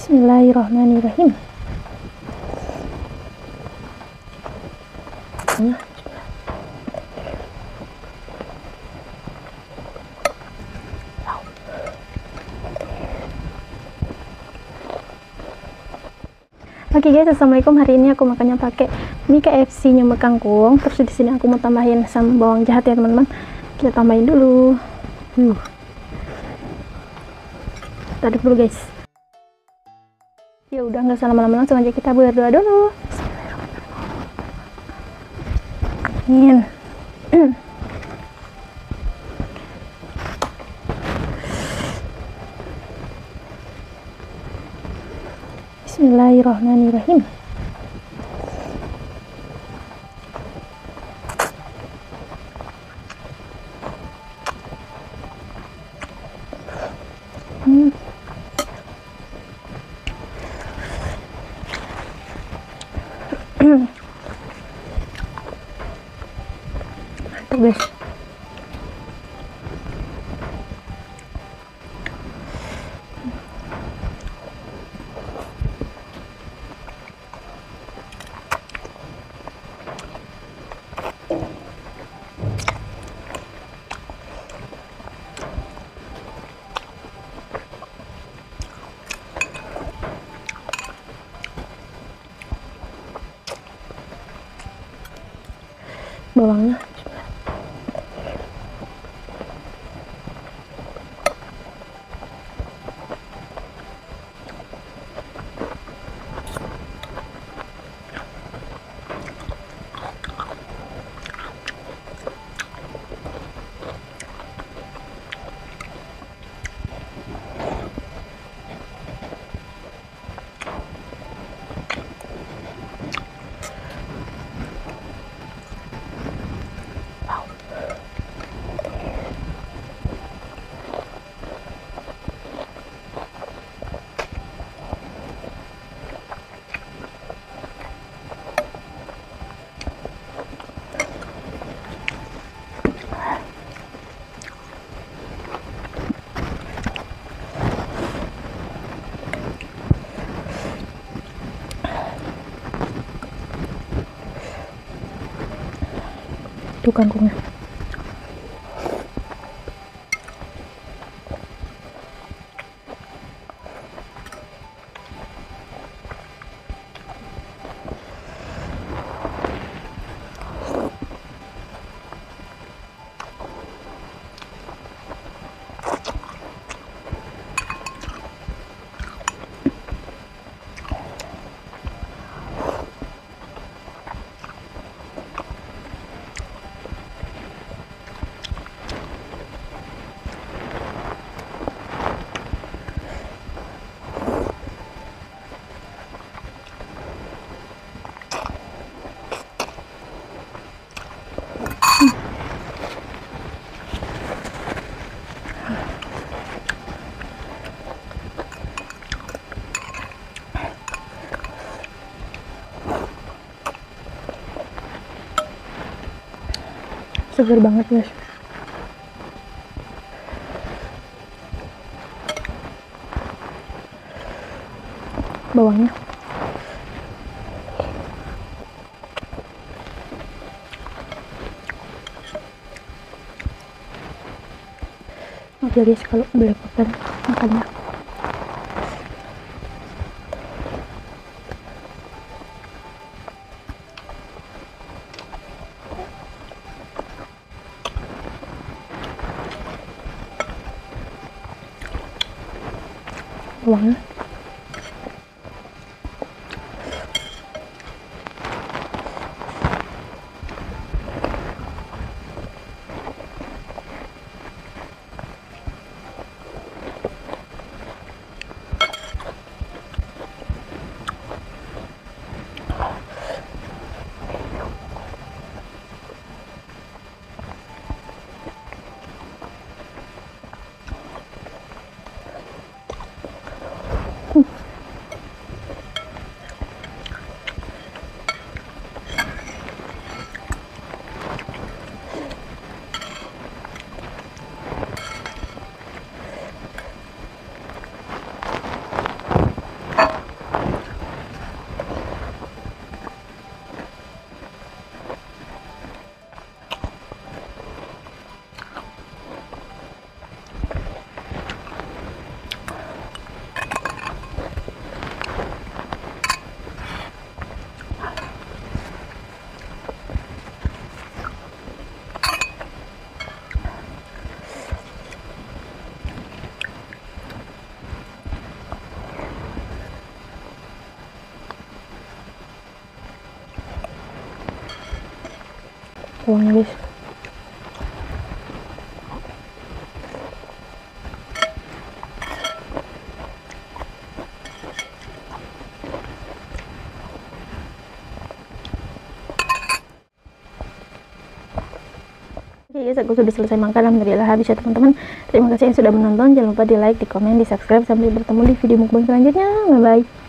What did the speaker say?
Bismillahirrahmanirrahim. Oke guys, assalamualaikum. Hari ini aku makannya pakai mie KFC nyumber kangkung. Terus di sini aku mau tambahin sama bawang jahat ya teman-teman. Kita tambahin dulu. Tarik dulu guys. Ya udah, nggak usah lama-lama, langsung aja kita berdoa dulu. Amin. Bismillahirrahmanirrahim. Mantap guys. Bawangnya itu kangkungnya. Seger banget guys. Bawangnya maaf ya guys kalau belepotan makannya. Bawangnya kuahnya guys. Oke guys, aku sudah selesai makan, alhamdulillah habis ya teman-teman. Terima kasih yang sudah menonton, jangan lupa di like, di komen, di subscribe. Sampai bertemu di video mukbang selanjutnya, bye bye.